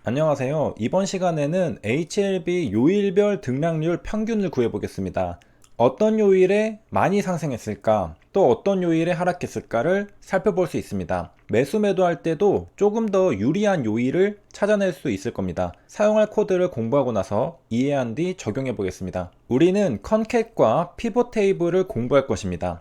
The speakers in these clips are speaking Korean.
안녕하세요. 이번 시간에는 HLB 요일별 등락률 평균을 구해보겠습니다. 어떤 요일에 많이 상승했을까, 또 어떤 요일에 하락했을까를 살펴볼 수 있습니다. 매수 매도할 때도 조금 더 유리한 요일을 찾아낼 수 있을 겁니다. 사용할 코드를 공부하고 나서 이해한 뒤 적용해 보겠습니다. 우리는 컨캣과 피벗 테이블을 공부할 것입니다.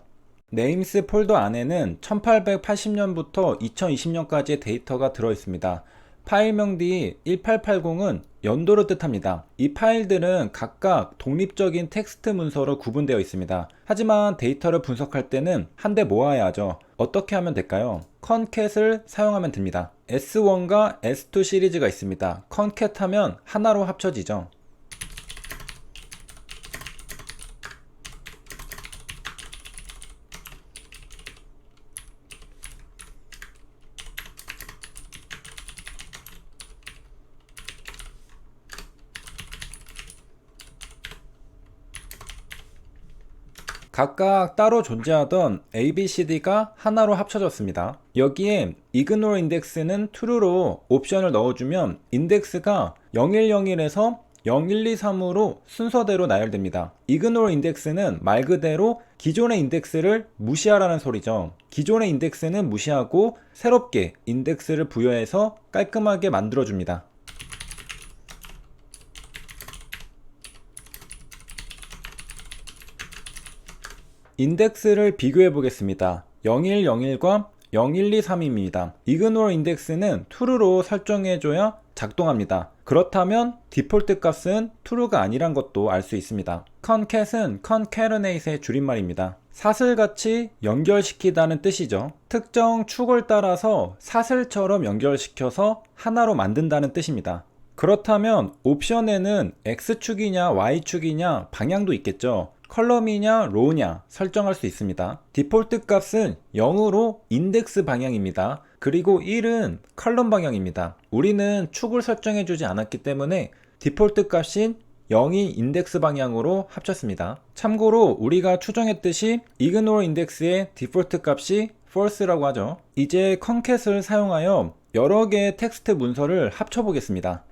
네임스 폴더 안에는 1880년부터 2020년까지의 데이터가 들어있습니다. 파일명 뒤 1880은 연도를 뜻합니다. 이 파일들은 각각 독립적인 텍스트 문서로 구분되어 있습니다. 하지만 데이터를 분석할 때는 한데 모아야 하죠. 어떻게 하면 될까요? 컨캣을 사용하면 됩니다. S1과 S2 시리즈가 있습니다. 컨캣 하면 하나로 합쳐지죠. 각각 따로 존재하던 ABCD가 하나로 합쳐졌습니다. 여기에 ignore index는 true로 옵션을 넣어주면 인덱스가 0101에서 0123으로 순서대로 나열됩니다. ignore index는 말 그대로 기존의 인덱스를 무시하라는 소리죠. 기존의 인덱스는 무시하고 새롭게 인덱스를 부여해서 깔끔하게 만들어줍니다. 인덱스를 비교해 보겠습니다. 0101과 0123입니다. ignore index는 true로 설정해줘야 작동합니다. 그렇다면 디폴트 값은 true가 아니란 것도 알 수 있습니다. concat은 concatenate의 줄임말입니다. 사슬같이 연결시키다는 뜻이죠. 특정 축을 따라서 사슬처럼 연결시켜서 하나로 만든다는 뜻입니다. 그렇다면 옵션에는 X축이냐 Y축이냐 방향도 있겠죠. 컬럼이냐 로우냐 설정할 수 있습니다. 디폴트 값은 0으로 인덱스 방향입니다. 그리고 1은 컬럼 방향입니다. 우리는 축을 설정해 주지 않았기 때문에 디폴트 값인 0이 인덱스 방향으로 합쳤습니다. 참고로 우리가 추정했듯이 ignore index의 디폴트 값이 false라고 하죠. 이제 concat을 사용하여 여러 개의 텍스트 문서를 합쳐 보겠습니다.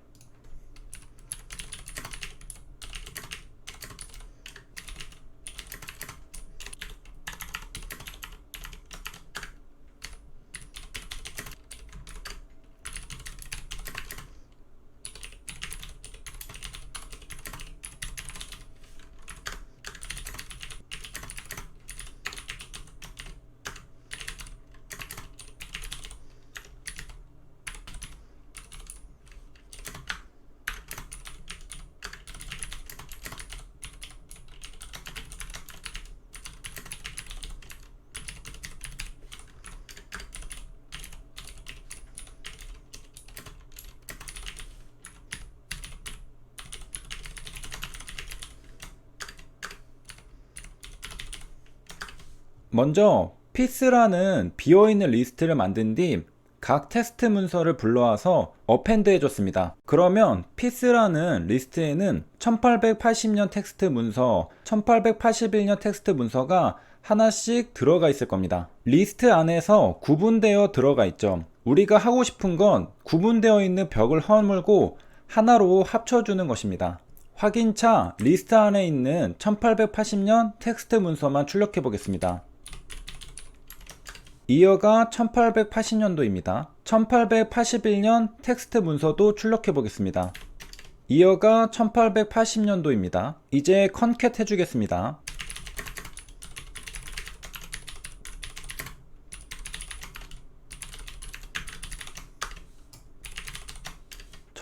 먼저 피스라는 비어있는 리스트를 만든 뒤 각 텍스트 문서를 불러와서 어펜드 해줬습니다. 그러면 피스라는 리스트에는 1880년 텍스트 문서, 1881년 텍스트 문서가 하나씩 들어가 있을 겁니다. 리스트 안에서 구분되어 들어가 있죠. 우리가 하고 싶은 건 구분되어 있는 벽을 허물고 하나로 합쳐주는 것입니다. 확인차 리스트 안에 있는 1880년 텍스트 문서만 출력해 보겠습니다. 이어가 1880년도입니다. 1881년 텍스트 문서도 출력해 보겠습니다. 이어가 1880년도입니다. 이제 컨캣 해주겠습니다.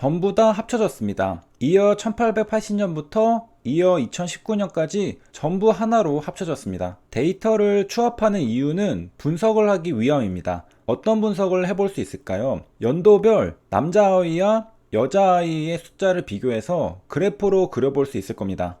전부 다 합쳐졌습니다. 이어 1880년부터 이어 2019년까지 전부 하나로 합쳐졌습니다. 데이터를 추합하는 이유는 분석을 하기 위함입니다. 어떤 분석을 해볼 수 있을까요? 연도별 남자아이와 여자아이의 숫자를 비교해서 그래프로 그려볼 수 있을 겁니다.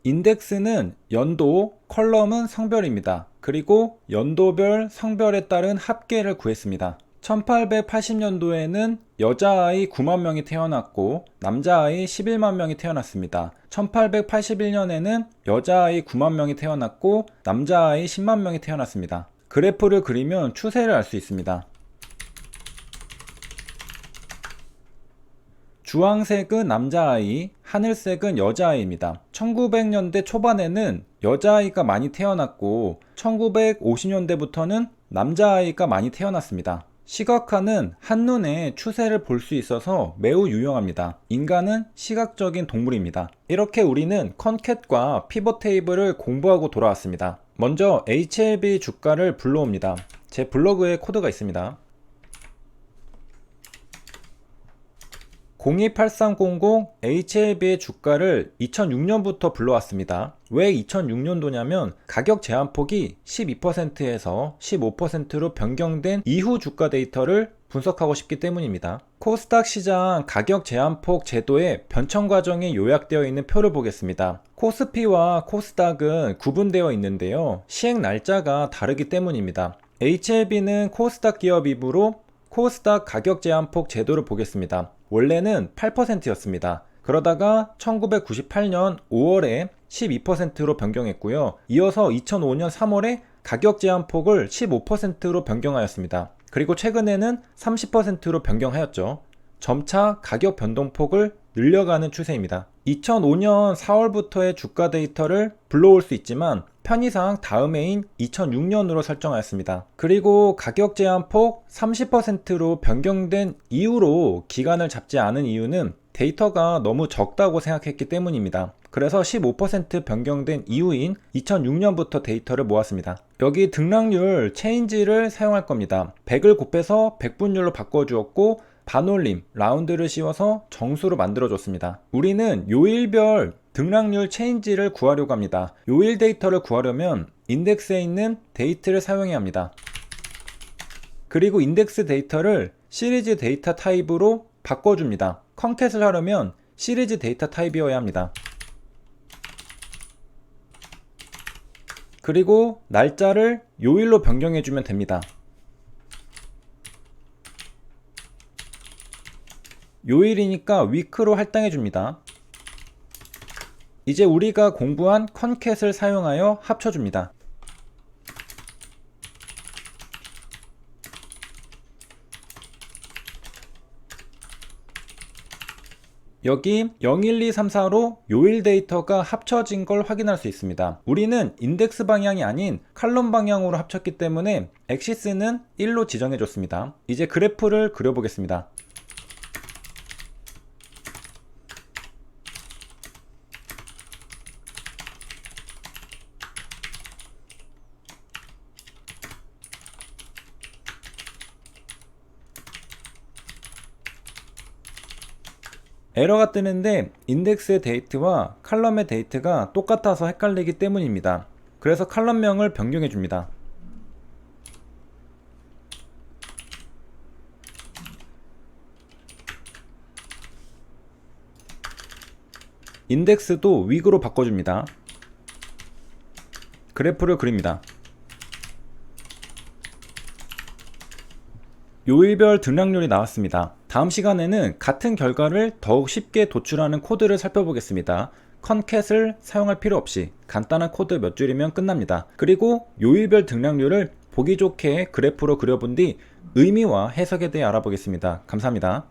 인덱스는 연도, 컬럼은 성별입니다. 그리고 연도별, 성별에 따른 합계를 구했습니다. 1880년도에는 여자아이 9만 명이 태어났고 남자아이 11만 명이 태어났습니다. 1881년에는 여자아이 9만 명이 태어났고 남자아이 10만 명이 태어났습니다. 그래프를 그리면 추세를 알 수 있습니다. 주황색은 남자아이, 하늘색은 여자아이입니다. 1900년대 초반에는 여자아이가 많이 태어났고 1950년대부터는 남자아이가 많이 태어났습니다. 시각화는 한눈에 추세를 볼 수 있어서 매우 유용합니다. 인간은 시각적인 동물입니다. 이렇게 우리는 컨캣과 피벗 테이블을 공부하고 돌아왔습니다. 먼저 HLB 주가를 불러옵니다. 제 블로그에 코드가 있습니다. 028300 HLB의 주가를 2006년부터 불러왔습니다. 왜 2006년도냐면 가격 제한폭이 12%에서 15%로 변경된 이후 주가 데이터를 분석하고 싶기 때문입니다. 코스닥 시장 가격 제한폭 제도의 변천 과정이 요약되어 있는 표를 보겠습니다. 코스피와 코스닥은 구분되어 있는데요. 시행 날짜가 다르기 때문입니다. HLB는 코스닥 기업이므로 코스닥 가격 제한폭 제도를 보겠습니다. 원래는 8%였습니다. 그러다가 1998년 5월에 12%로 변경했고요. 이어서 2005년 3월에 가격 제한폭을 15%로 변경하였습니다. 그리고 최근에는 30%로 변경하였죠. 점차 가격 변동폭을 늘려가는 추세입니다. 2005년 4월부터의 주가 데이터를 불러올 수 있지만 편의상 다음 해인 2006년으로 설정하였습니다. 그리고 가격 제한폭 30%로 변경된 이후로 기간을 잡지 않은 이유는 데이터가 너무 적다고 생각했기 때문입니다. 그래서 15% 변경된 이후인 2006년부터 데이터를 모았습니다. 여기 등락률 체인지를 사용할 겁니다. 100을 곱해서 100분율로 바꿔주었고 반올림, 라운드를 씌워서 정수로 만들어줬습니다. 우리는 요일별 등락률 체인지를 구하려고 합니다. 요일 데이터를 구하려면 인덱스에 있는 데이트를 사용해야 합니다. 그리고 인덱스 데이터를 시리즈 데이터 타입으로 바꿔줍니다. 컨캣을 하려면 시리즈 데이터 타입이어야 합니다. 그리고 날짜를 요일로 변경해주면 됩니다. 요일이니까 위크로 할당해줍니다. 이제 우리가 공부한 컨캣을 사용하여 합쳐줍니다. 여기 0, 1, 2, 3, 4로 요일 데이터가 합쳐진 걸 확인할 수 있습니다. 우리는 인덱스 방향이 아닌 칼럼 방향으로 합쳤기 때문에 엑시스는 1로 지정해줬습니다. 이제 그래프를 그려보겠습니다. 에러가 뜨는데 인덱스의 데이트와 칼럼의 데이트가 똑같아서 헷갈리기 때문입니다. 그래서 칼럼명을 변경해 줍니다. 인덱스도 위그로 바꿔줍니다. 그래프를 그립니다. 요일별 등락률이 나왔습니다. 다음 시간에는 같은 결과를 더욱 쉽게 도출하는 코드를 살펴보겠습니다. 컨캣을 사용할 필요 없이 간단한 코드 몇 줄이면 끝납니다. 그리고 요일별 등락률을 보기 좋게 그래프로 그려본 뒤 의미와 해석에 대해 알아보겠습니다. 감사합니다.